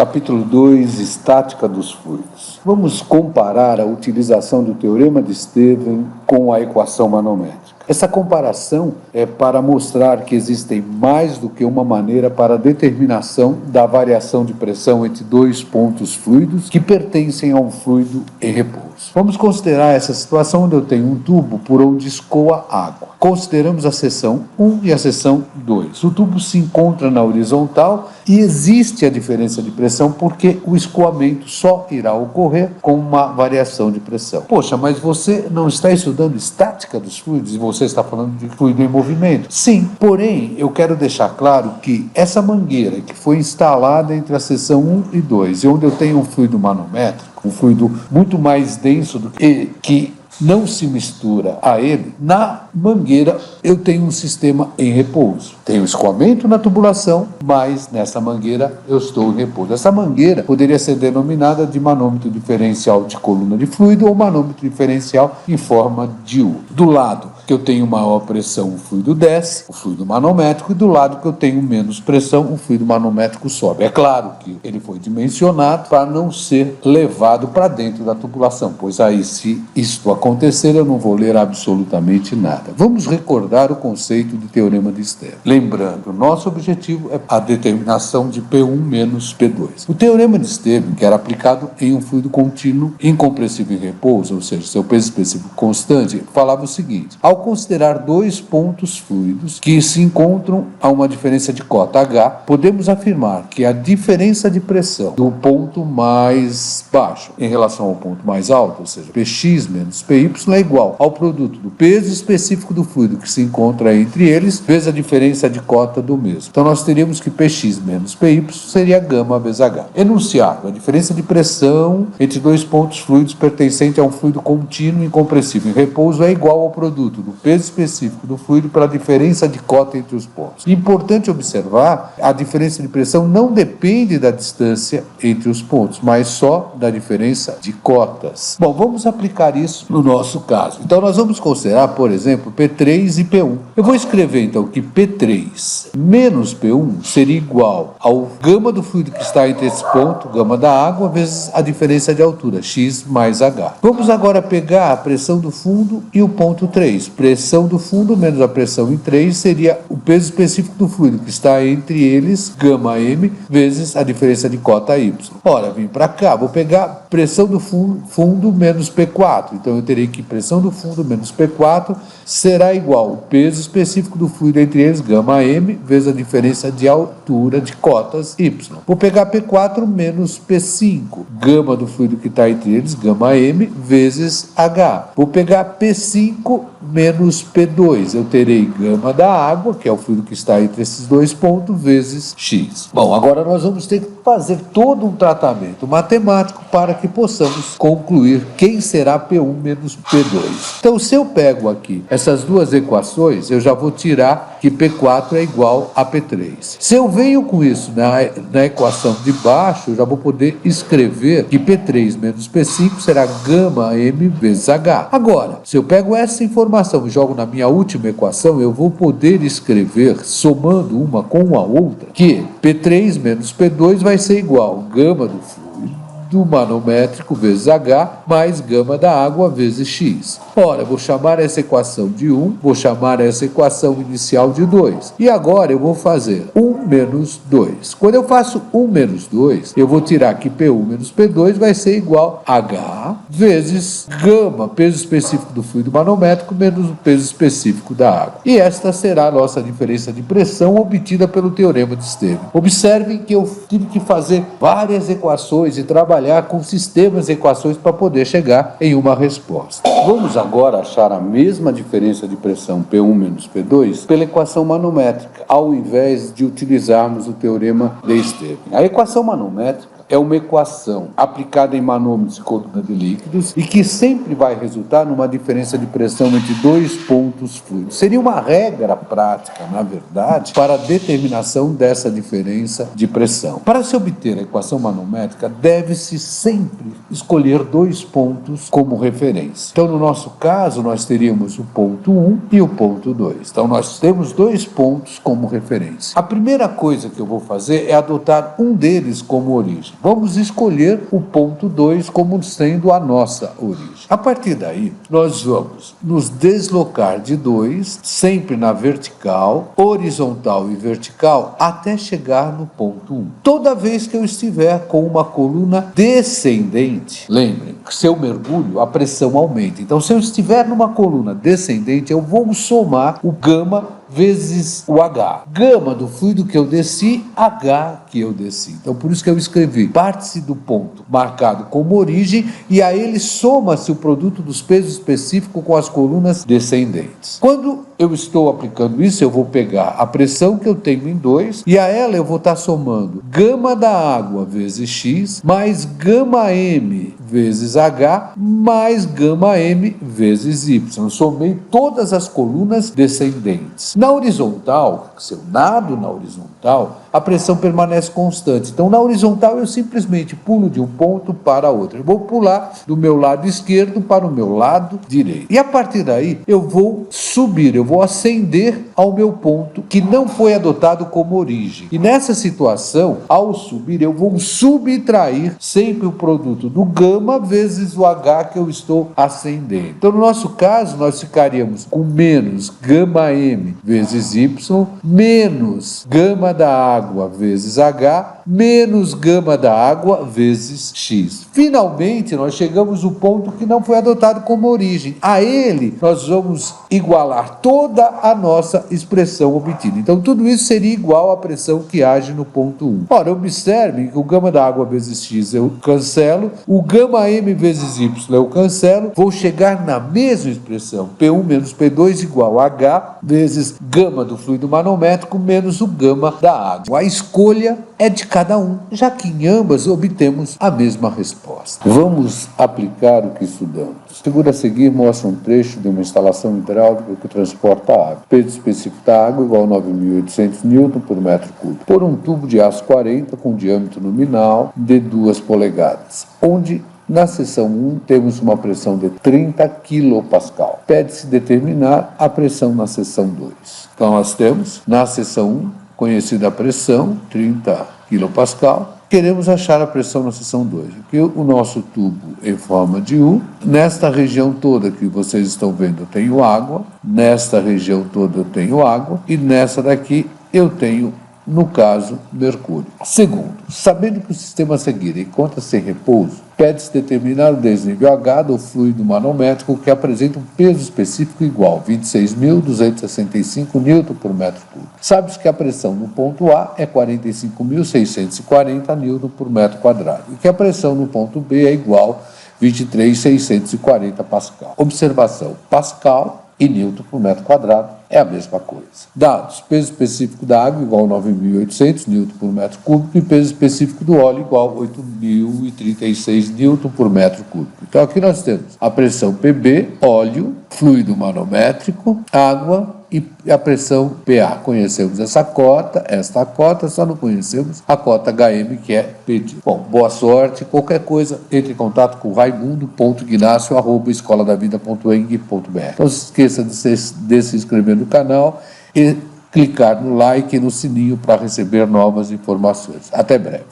Capítulo 2, Estática dos fluidos. Vamos comparar a utilização do Teorema de Stevens com a equação manométrica. Essa comparação é para mostrar que existem mais do que uma maneira para a determinação da variação de pressão entre dois pontos fluidos que pertencem a um fluido em repouso. Vamos considerar essa situação onde eu tenho um tubo por onde escoa água. Consideramos a seção 1 e a seção 2. O tubo se encontra na horizontal e existe a diferença de pressão porque o escoamento só irá ocorrer com uma variação de pressão. Poxa, mas você não está estudando estática dos fluidos e você está falando de fluido em movimento? Sim, porém, eu quero deixar claro que essa mangueira que foi instalada entre a seção 1 e 2, e onde eu tenho um fluido manométrico, um fluido muito mais denso do que não se mistura a ele, na mangueira eu tenho um sistema em repouso. Tenho escoamento na tubulação, mas nessa mangueira eu estou em repouso. Essa mangueira poderia ser denominada de manômetro diferencial de coluna de fluido ou manômetro diferencial em forma de U. Do lado que eu tenho maior pressão, o fluido desce, o fluido manométrico, e do lado que eu tenho menos pressão, o fluido manométrico sobe. É claro que ele foi dimensionado para não ser levado para dentro da tubulação, pois aí, se isto acontecer, eu não vou ler absolutamente nada. Vamos recordar o conceito de Teorema de Stevens. Lembrando, o nosso objetivo é a determinação de P1 menos P2. O Teorema de Stevens, que era aplicado em um fluido contínuo incompressível em repouso, ou seja, seu peso específico constante, falava o seguinte: ao considerar dois pontos fluidos que se encontram a uma diferença de cota H, podemos afirmar que a diferença de pressão do ponto mais baixo em relação ao ponto mais alto, ou seja, Px menos Py, é igual ao produto do peso específico do fluido que se encontra entre eles, vezes a diferença de cota do mesmo. Então nós teríamos que Px menos Py seria gama vezes H. Enunciado: a diferença de pressão entre dois pontos fluidos pertencente a um fluido contínuo incompressível em repouso é igual ao produto do peso específico do fluido pela diferença de cota entre os pontos. Importante observar, a diferença de pressão não depende da distância entre os pontos, mas só da diferença de cotas. Bom, vamos aplicar isso no nosso caso. Então nós vamos considerar, por exemplo, P3 e P1. Eu vou escrever então que P3 menos P1 seria igual ao gama do fluido que está entre esse ponto, gama da água, vezes a diferença de altura, X mais H. Vamos agora pegar a pressão do fundo e o ponto 3. Pressão do fundo menos a pressão em 3 seria o peso específico do fluido que está entre eles, gama M, vezes a diferença de cota Y. Ora, vim para cá, vou pegar pressão do fundo menos P4. Então eu terei que pressão do fundo menos P4 será igual ao peso específico do fluido entre eles, gama M, vezes a diferença de altura de cotas Y. Vou pegar P4 menos P5, gama do fluido que está entre eles, gama M, vezes H. Vou pegar P5 menos P2, eu terei gama da água, que é o fluido que está entre esses dois pontos, vezes X. Bom, agora nós vamos ter que fazer todo um tratamento matemático para que possamos concluir quem será P1 menos P2. Então, se eu pego aqui essas duas equações, eu já vou tirar que P4 é igual a P3. Se eu venho com isso na equação de baixo, eu já vou poder escrever que P3 menos P5 será gama M vezes H. Agora, se eu pego essa informação e jogo na minha última equação, eu vou poder escrever, somando uma com a outra, que P3 menos P2 vai ser igual a gama do fluido manométrico vezes H mais gama da água vezes X. Ora, vou chamar essa equação de 1, vou chamar essa equação inicial de 2. E agora eu vou fazer 1 menos 2. Quando eu faço 1 menos 2, eu vou tirar que P1 menos P2 vai ser igual a H vezes gama, peso específico do fluido manométrico, menos o peso específico da água. E esta será a nossa diferença de pressão obtida pelo Teorema de Stevens. Observem que eu tive que fazer várias equações e trabalhar com sistemas e equações para poder chegar em uma resposta. Vamos agora achar a mesma diferença de pressão P1 menos P2 pela equação manométrica, ao invés de utilizarmos o Teorema de Stevens. A equação manométrica é uma equação aplicada em manômetros e coluna de líquidos e que sempre vai resultar numa diferença de pressão entre dois pontos fluidos. Seria uma regra prática, na verdade, para a determinação dessa diferença de pressão. Para se obter a equação manométrica, deve-se sempre escolher dois pontos como referência. Então, no nosso caso, nós teríamos o ponto 1 e o ponto 2. Então, nós temos dois pontos como referência. A primeira coisa que eu vou fazer é adotar um deles como origem. origem. Vamos escolher o ponto 2 como sendo a nossa origem. A partir daí, nós vamos nos deslocar de 2, sempre na vertical, horizontal e vertical, até chegar no ponto 1. Toda vez que eu estiver com uma coluna descendente, lembrem, se eu mergulho, a pressão aumenta. Então, se eu estiver numa coluna descendente, eu vou somar o gama vezes o H. Gama do fluido que eu desci, H que eu desci. Então, por isso que eu escrevi, parte-se do ponto marcado como origem e a ele soma-se o produto dos pesos específicos com as colunas descendentes. Quando eu estou aplicando isso, eu vou pegar a pressão que eu tenho em 2 e a ela eu vou estar somando gama da água vezes X mais gama M vezes H mais gama M vezes Y. Eu somei todas as colunas descendentes. Na horizontal, se eu nado na horizontal, a pressão permanece constante. Então, na horizontal, eu simplesmente pulo de um ponto para outro. Eu vou pular do meu lado esquerdo para o meu lado direito. E a partir daí, eu vou subir, eu vou ascender ao meu ponto que não foi adotado como origem. E nessa situação, ao subir, eu vou subtrair sempre o produto do gama vezes o H que eu estou ascendendo. Então, no nosso caso, nós ficaríamos com menos gama M vezes Y, menos gama da água vezes H, menos gama da água vezes X. Finalmente, nós chegamos ao ponto que não foi adotado como origem. A ele, nós vamos igualar toda a nossa expressão obtida. Então, tudo isso seria igual à pressão que age no ponto 1. Ora, observe que o gama da água vezes X eu cancelo, o gama M vezes Y eu cancelo, vou chegar na mesma expressão, P1 menos P2 igual a H vezes gama do fluido manométrico menos o gama da água. A escolha é de cada um, já que em ambas obtemos a mesma resposta. Vamos aplicar o que estudamos. A figura a seguir mostra um trecho de uma instalação hidráulica que transporta água. O peso específico da água igual a 9.800 N por metro cúbico, por um tubo de aço 40 com diâmetro nominal de 2 polegadas, onde na seção 1 temos uma pressão de 30 kPa. Pede-se determinar a pressão na seção 2. Então nós temos na seção 1 conhecida a pressão, 30 kPa. Queremos achar a pressão na seção 2, porque o nosso tubo em forma de U, nesta região toda que vocês estão vendo eu tenho água, nesta região toda eu tenho água e nessa daqui eu tenho, no caso, mercúrio. Segundo, sabendo que o sistema a seguir encontra-se em repouso, pede-se determinar o desnível H do fluido manométrico que apresenta um peso específico igual a 26.265 N por metro cúbico. Sabe-se que a pressão no ponto A é 45.640 N por metro quadrado e que a pressão no ponto B é igual a 23.640 Pascal. Observação, Pascal e Newton por metro quadrado é a mesma coisa. Dados, peso específico da água igual a 9.800 N por metro cúbico e peso específico do óleo igual a 8.036 N por metro cúbico. Então aqui nós temos a pressão PB, óleo, fluido manométrico, água e a pressão PA. Conhecemos esta cota, só não conhecemos a cota HM que é pedido. Bom, boa sorte, qualquer coisa, entre em contato com raimundo.ignacio@escoladavida.eng.br. Não se esqueça de se inscrever no canal e clicar no like e no sininho para receber novas informações. Até breve.